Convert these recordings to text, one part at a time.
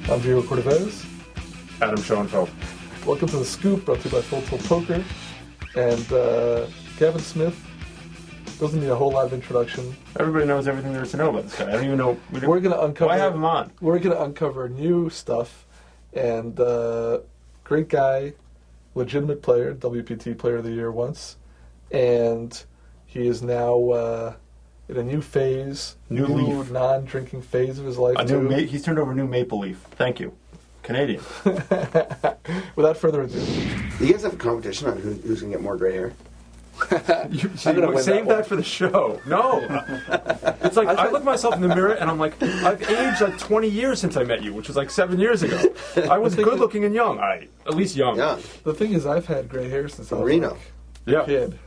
I'm Diego Cordovez. Adam Schoenfeld. Welcome to The Scoop, brought to you by Full Tilt Poker. And Gavin Smith doesn't need a whole lot of introduction. Everybody knows everything there is to know about this guy. I don't even know. We're going to uncover. Why have him on? We're going to uncover new stuff. And great guy, legitimate player, WPT Player of the Year once. And he is now in a new phase, new non-drinking phase of his life. He's turned over a new maple leaf. Thank you. Canadian. Without further ado. You guys have a competition on who's going to get more gray hair? Save that for the show. No. It's like, I look myself in the mirror and I'm like, I've aged like 20 years since I met you, which was like 7 years ago. I was good looking and young. At least young. Yeah. The thing is, I've had gray hair since I was Reno. a kid.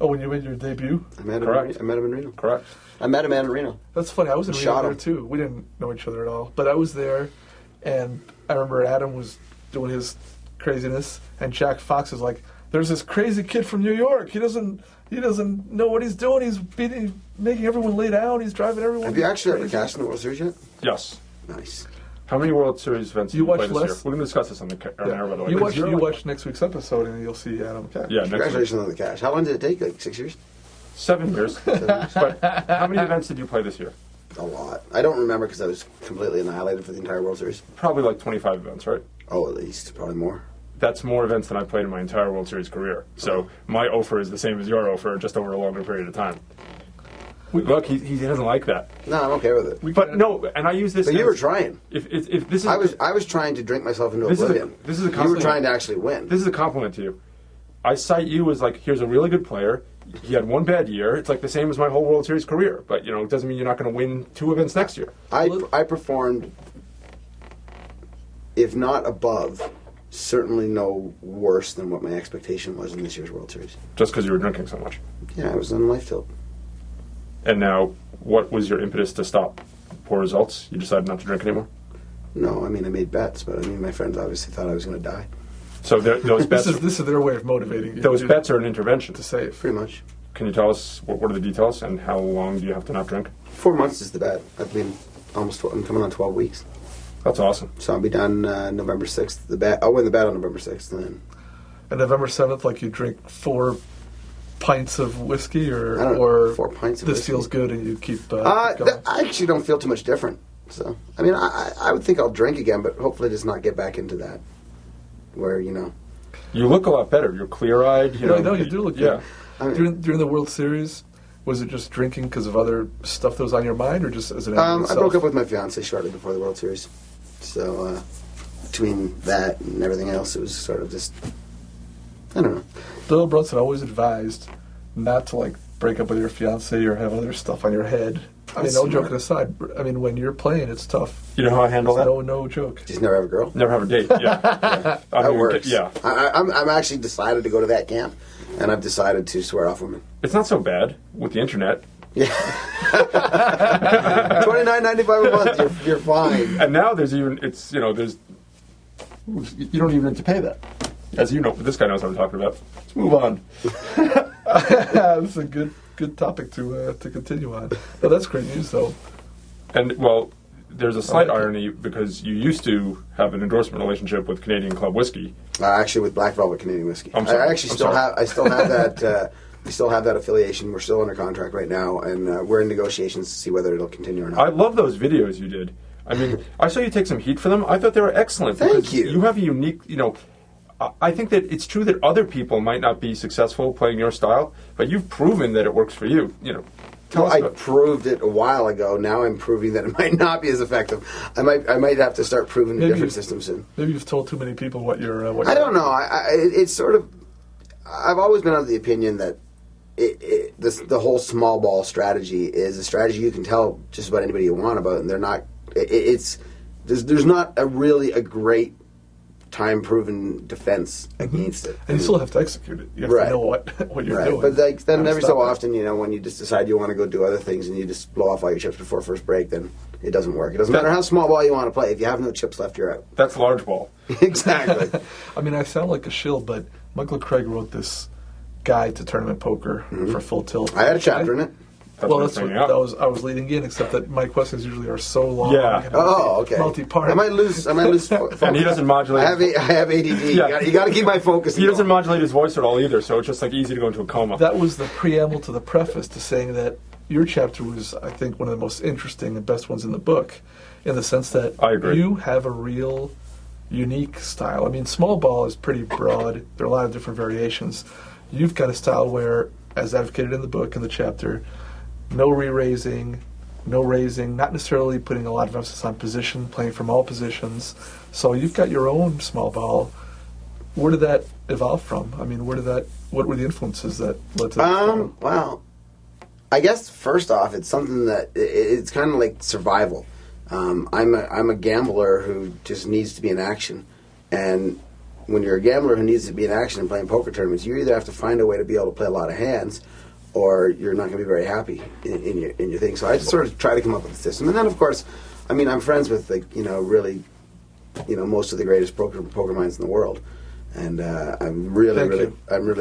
Oh, when you made your debut? I met him in Reno. Correct. I met a man in Reno. That's funny. I was in Reno there too. We didn't know each other at all. But I was there, and I remember Adam was doing his craziness, and Jack Fox is like, there's this crazy kid from New York. He doesn't know what he's doing. He's making everyone lay down. He's driving everyone. Have you actually ever cashed in the World Series yet? Yes. Nice. How many World Series events did you play this year? less? We're going to discuss this on the air, by the way. You watch next week's episode, and you'll see Adam cash. Yeah, congratulations on the cash. How long did it take? Like 6 years? 7 years. But how many events did you play this year? A lot. I don't remember because I was completely annihilated for the entire World Series. Probably like 25 events, right? Oh, at least. Probably more. That's more events than I've played in my entire World Series career. So my offer is the same as your offer, just over a longer period of time. Look, he doesn't like that. No, I'm okay with it. But no, and I use this. But you were trying. If this is, I was trying to drink myself into oblivion. This is a you were trying to actually win. This is a compliment to you. I cite you as like, here's a really good player. He had one bad year. It's like the same as my whole World Series career. But it doesn't mean you're not going to win 2 events next year. I performed, if not above, certainly no worse than what my expectation was in this year's World Series. Just because you were drinking so much. Yeah, I was on life tilt. And now, what was your impetus to stop? Poor results? You decided not to drink anymore? No, I made bets, but my friends obviously thought I was going to die. So those bets... this is their way of motivating you. Those bets are an intervention. To save. Pretty much. Can you tell us, what are the details, and how long do you have to not drink? 4 months is the bet. I've been I'm coming on 12 weeks. That's awesome. So I'll be done November 6th. I'll win the bet on November 6th. And November 7th, like you drink 4 pints of whiskey, or 4 pints of this whiskey. Feels good and you keep going? I actually don't feel too much different. So, I would think I'll drink again, but hopefully just not get back into that where, You look a lot better. You're clear-eyed. No, you do look good. Yeah. During the World Series, was it just drinking because of other stuff that was on your mind, or just as an I broke up with my fiance shortly before the World Series. So, between that and everything else, it was sort of just, I don't know. Bill Brunson always advised not to break up with your fiance or have other stuff on your head. No joking aside. When you're playing, it's tough. You know how I handle that? No joke. Just never have a girl. Never have a date. Yeah, that works. Yeah, I'm actually decided to go to that camp, and I've decided to swear off women. It's not so bad with the internet. Yeah, $29.95 a month. You're fine. And now there's you don't even have to pay that. As you know, this guy knows what I'm talking about. Let's move on. That's a good topic to continue on. No, that's great news, though. And, there's a slight irony because you used to have an endorsement relationship with Canadian Club Whiskey. Actually, with Black Velvet Canadian Whiskey. I'm sorry. I still have that. We still have that affiliation. We're still under contract right now, and we're in negotiations to see whether it'll continue or not. I love those videos you did. I saw you take some heat for them. I thought they were excellent. Thank you. You have a unique, I think that it's true that other people might not be successful playing your style, but you've proven that it works for you. I proved it a while ago. Now I'm proving that it might not be as effective. I might have to start proving a different system soon. Maybe you've told too many people what you're. I don't know. It's sort of. I've always been of the opinion that the whole small ball strategy is a strategy you can tell just about anybody you want about, and they're not. There's not a great time-proven defense against it. And you still have to execute it. You have to know what you're doing. But then every so often, when you just decide you want to go do other things and you just blow off all your chips before first break, then it doesn't work. It doesn't matter how small ball you want to play. If you have no chips left, you're out. That's large ball. Exactly. I sound like a shill, but Michael Craig wrote this guide to tournament poker for Full Tilt. I had a chapter in it. that's what I was leading in, except that my questions usually are so long. Yeah. Okay. Multi-part. I might lose focus. And he doesn't modulate. I have ADD. Yeah. You got to keep my focus. He doesn't modulate his voice at all either, so it's just like easy to go into a coma. That was the preamble to the preface to saying that your chapter was, I think, one of the most interesting and best ones in the book, in the sense that I agree. You have a real unique style. I mean, small ball is pretty broad. There are a lot of different variations. You've got a style where, as advocated in the book, in the chapter, no re-raising, no raising, not necessarily putting a lot of emphasis on position, playing from all positions. So you've got your own small ball. Where did that evolve from? I mean, what were the influences that led to that? Well, I guess first off, it's something that it's kind of like survival. I'm a gambler who just needs to be in action, and when you're a gambler who needs to be in action and playing poker tournaments, you either have to find a way to be able to play a lot of hands, or you're not going to be very happy in your thing. So I just sort of try to come up with a system, and then of course, I mean, I'm friends with really, most of the greatest poker minds in the world. And I'm really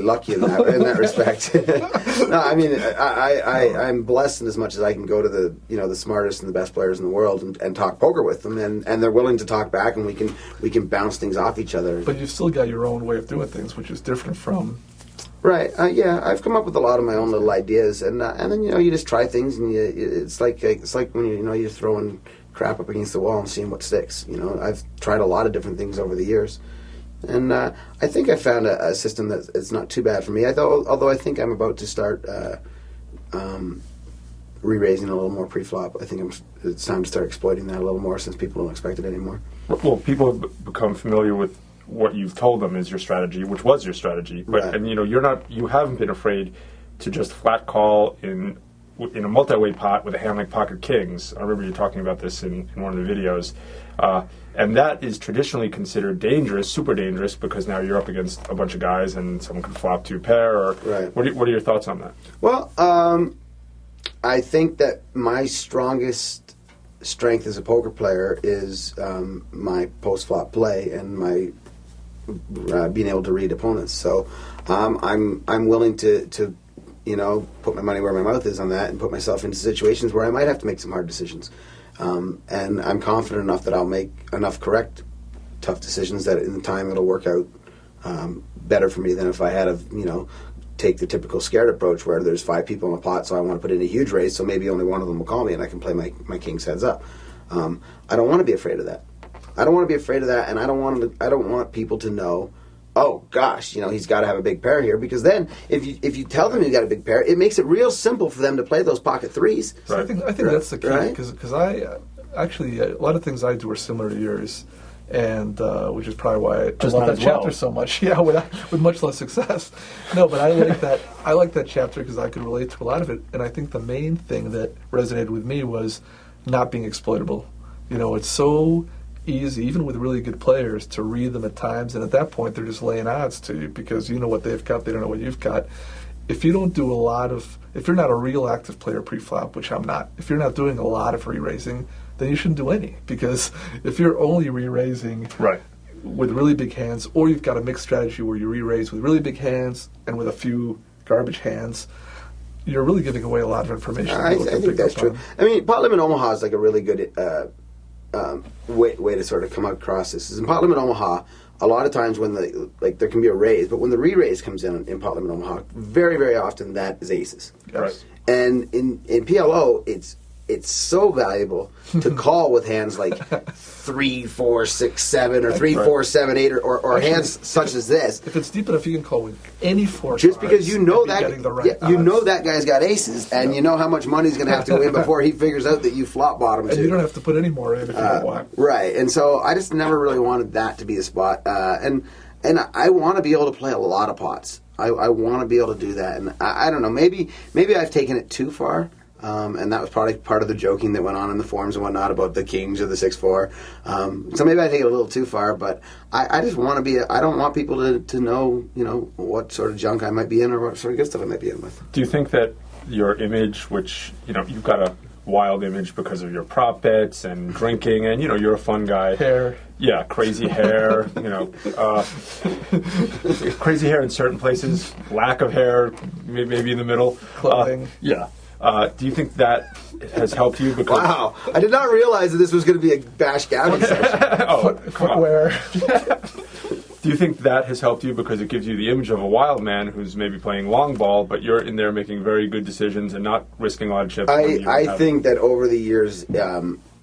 lucky in that respect. No, I mean, I'm blessed in as much as I can go to the smartest and the best players in the world and talk poker with them, and they're willing to talk back, and we can bounce things off each other. But you've still got your own way of doing things, which is different from. Right. Yeah, I've come up with a lot of my own little ideas, and then you just try things, and it's like when you're throwing crap up against the wall and seeing what sticks. I've tried a lot of different things over the years. And I think I found a system that it's not too bad for me. Although I think I'm about to start re-raising a little more pre-flop. I think it's time to start exploiting that a little more, since people don't expect it anymore. Well, people have become familiar with what you've told them is your strategy, which was your strategy. But right. And you haven't been afraid to just flat call in a multi-way pot with a hand like pocket kings. I remember you talking about this in one of the videos. And that is traditionally considered dangerous, super dangerous, because now you're up against a bunch of guys and someone can flop two pair. Right. What are your thoughts on that? Well, I think that my strongest strength as a poker player is my post-flop play and my being able to read opponents. So I'm willing to put my money where my mouth is on that and put myself into situations where I might have to make some hard decisions. And I'm confident enough that I'll make enough correct, tough decisions that in time it'll work out better for me than if I had to, take the typical scared approach where there's 5 people in a pot, so I want to put in a huge raise, so maybe only one of them will call me and I can play my king's heads up. I don't want to be afraid of that. I don't want to be afraid of that, and I don't want people to know, oh gosh, he's got to have a big pair here, because then if you tell them he's got a big pair, it makes it real simple for them to play those pocket threes. So I think that's the key, because I actually a lot of things I do are similar to yours, and which is probably why I love that chapter so much. Yeah, with much less success. No, but I like that chapter because I could relate to a lot of it, and I think the main thing that resonated with me was not being exploitable. It's so easy, even with really good players, to read them at times, and at that point they're just laying odds to you because you know what they've got, they don't know what you've got. If you don't do if you're not a real active player pre-flop, which I'm not, if you're not doing a lot of re-raising, then you shouldn't do any, because if you're only re-raising with really big hands, or you've got a mixed strategy where you re-raise with really big hands and with a few garbage hands, you're really giving away a lot of information. I think that's true. I mean, Pot Limit Omaha is like a really good way to sort of come across this. Is in Pot Limit Omaha, a lot of times when there can be a raise, but when the re-raise comes in Pot Limit Omaha, very, very often that is aces. Right. And in PLO, it's so valuable to call with hands like 3, 4, 6, 7, or 3, 4, 7, 8, or actually, hands such as this. If it's deep enough, you can call with any 4 just because you know that guy's got aces, and you know how much money's going to have to win before he figures out that you flop bottom. And you don't have to put any more in if you don't want. Right, and so I just never really wanted that to be the spot, and I want to be able to play a lot of pots. I want to be able to do that, and I don't know. Maybe I've taken it too far. And that was probably part of the joking that went on in the forums and whatnot about the kings or the 6-4. So maybe I take it a little too far, but I just want to be. I don't want people to know, what sort of junk I might be in or what sort of good stuff I might be in with. Do you think that your image, which you've got a wild image because of your prop bets and drinking, and you're a fun guy. Hair. Yeah, crazy hair. Crazy hair in certain places. Lack of hair, maybe in the middle. Clothing. Yeah. Do you think that has helped you? Because Wow, I did not realize that this was going to be a Bash Gavin session. Footwear. Do you think that has helped you because it gives you the image of a wild man who's maybe playing long ball, but you're in there making very good decisions and not risking a lot of chips? I think that over the years,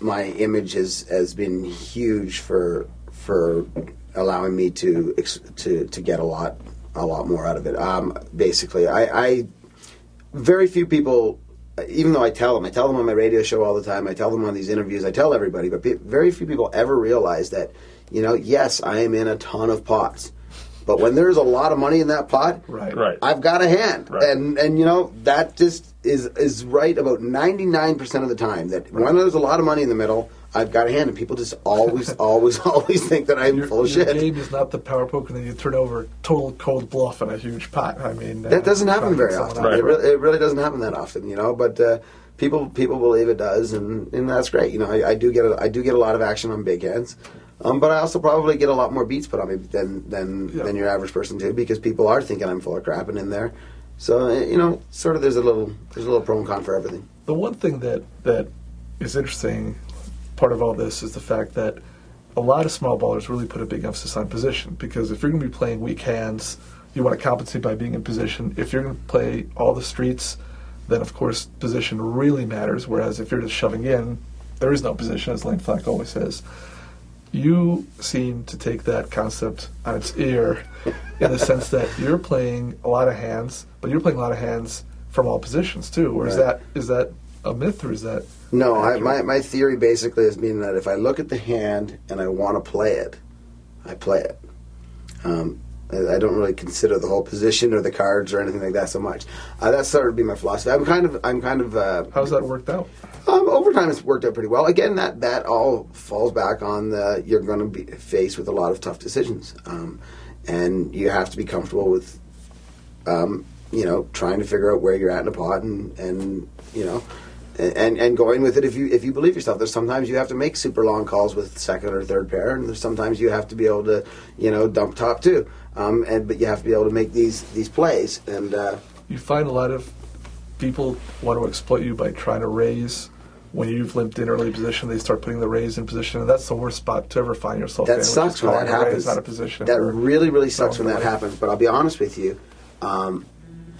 my image has been huge for allowing me to get a lot more out of it. Basically, I very few people, even though I tell them on my radio show all the time, I tell them on these interviews, I tell everybody, but very few people ever realize that, yes, I am in a ton of pots, but when there's a lot of money in that pot, right. I've got a hand, right. and that just is right about 99% of the time. That when there's a lot of money in the middle, I've got a hand, and people just always think that I'm full of shit. Your game is not the power poker, and then you turn over total cold bluff in a huge pot. I mean, that doesn't happen very often. Right. It really doesn't happen that often, But people believe it does, and that's great. I do get a lot of action on big hands, but I also probably get a lot more beats put on me than your average person too, because people are thinking I'm full of crap and in there. So sort of there's a little pro and con for everything. The one thing that is interesting. Part of all this is the fact that a lot of small ballers really put a big emphasis on position, because if you're going to be playing weak hands, you want to compensate by being in position. If you're going to play all the streets, then of course position really matters, whereas if you're just shoving in, there is no position, as Lane Flack always says. You seem to take that concept on its ear in the sense that you're playing a lot of hands, but you're playing a lot of hands from all positions too, or right. is that a myth, or is that... No, my theory basically has been that if I look at the hand and I want to play it, I play it. I don't really consider the whole position or the cards or anything like that so much. That's started to be my philosophy. I'm kind of. How's that worked out? Over time, it's worked out pretty well. Again, that all falls back on you're going to be faced with a lot of tough decisions, and you have to be comfortable with, trying to figure out where you're at in a pot and And going with it if you believe yourself. There's sometimes you have to make super long calls with second or third pair, and there's sometimes you have to be able to dump top too. But you have to be able to make these plays. And you find a lot of people want to exploit you by trying to raise. When you've limped in early position, they start putting the raise in position, and that's the worst spot to ever find yourself in. That sucks when that happens. Out of position. That really sucks when that happens. But I'll be honest with you,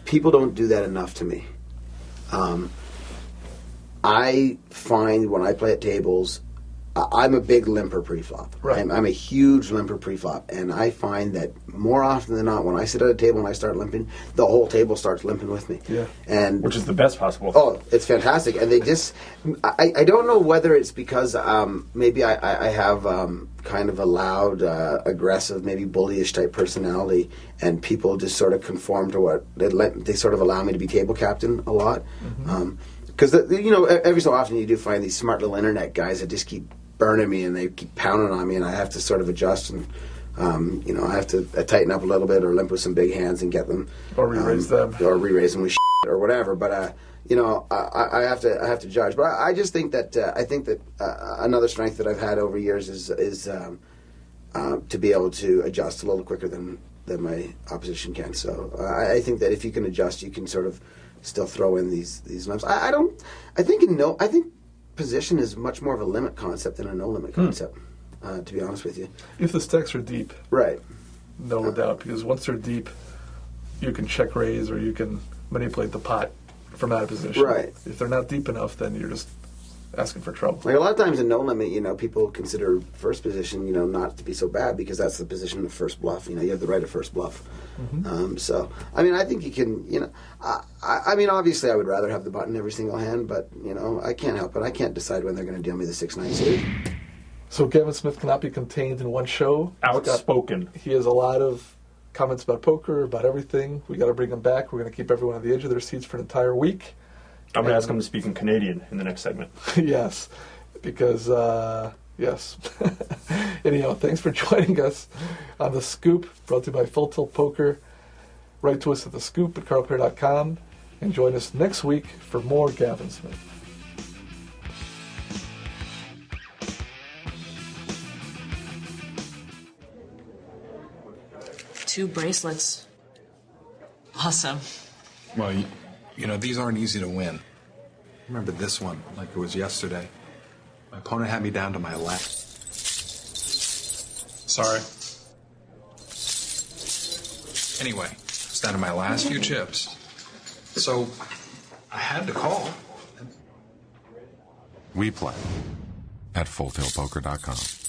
people don't do that enough to me. I find when I play at tables, I'm a big limper pre-flop. Right. I'm a huge limper pre-flop, and I find that more often than not, when I sit at a table and I start limping, the whole table starts limping with me. Yeah. And which is the best possible. Oh, it's fantastic. And they just, I don't know whether it's because maybe I have kind of a loud, aggressive, maybe bullyish type personality, and people just sort of conform to what they sort of allow me to be table captain a lot. Mm-hmm. Because every so often you do find these smart little internet guys that just keep burning me and they keep pounding on me, and I have to sort of adjust and I have to tighten up a little bit or limp with some big hands and get them, or re-raise them, with or whatever. But I have to judge. But I just think that another strength that I've had over years is to be able to adjust a little quicker than my opposition can. So I think that if you can adjust, you can sort of still throw in these limps. I think position is much more of a limit concept than a no limit concept. To be honest with you, if the stacks are deep, right? No doubt, because once they're deep, you can check raise or you can manipulate the pot from out of position. Right. If they're not deep enough, then you're just asking for trouble. Like a lot of times in no limit, people consider first position, not to be so bad because that's the position of first bluff. You have the right of first bluff. Mm-hmm. So, I think you can, obviously I would rather have the button every single hand, but, I can't help it. I can't decide when they're going to deal me the 6-9 suit. So Gavin Smith cannot be contained in one show. Outspoken. He has a lot of comments about poker, about everything. We got to bring him back. We're going to keep everyone on the edge of their seats for an entire week. I'm going to ask him to speak in Canadian in the next segment. Yes, because, yes. Anyhow, thanks for joining us on The Scoop, brought to you by Full Tilt Poker. Write to us at thescoop@carlclear.com, and join us next week for more Gavin Smith. 2 bracelets. Awesome. Well, these aren't easy to win. remember this one like it was yesterday. My opponent had me down to my last. Sorry. Anyway, it's down to my last few chips. So I had to call. We play at fulltailpoker.com.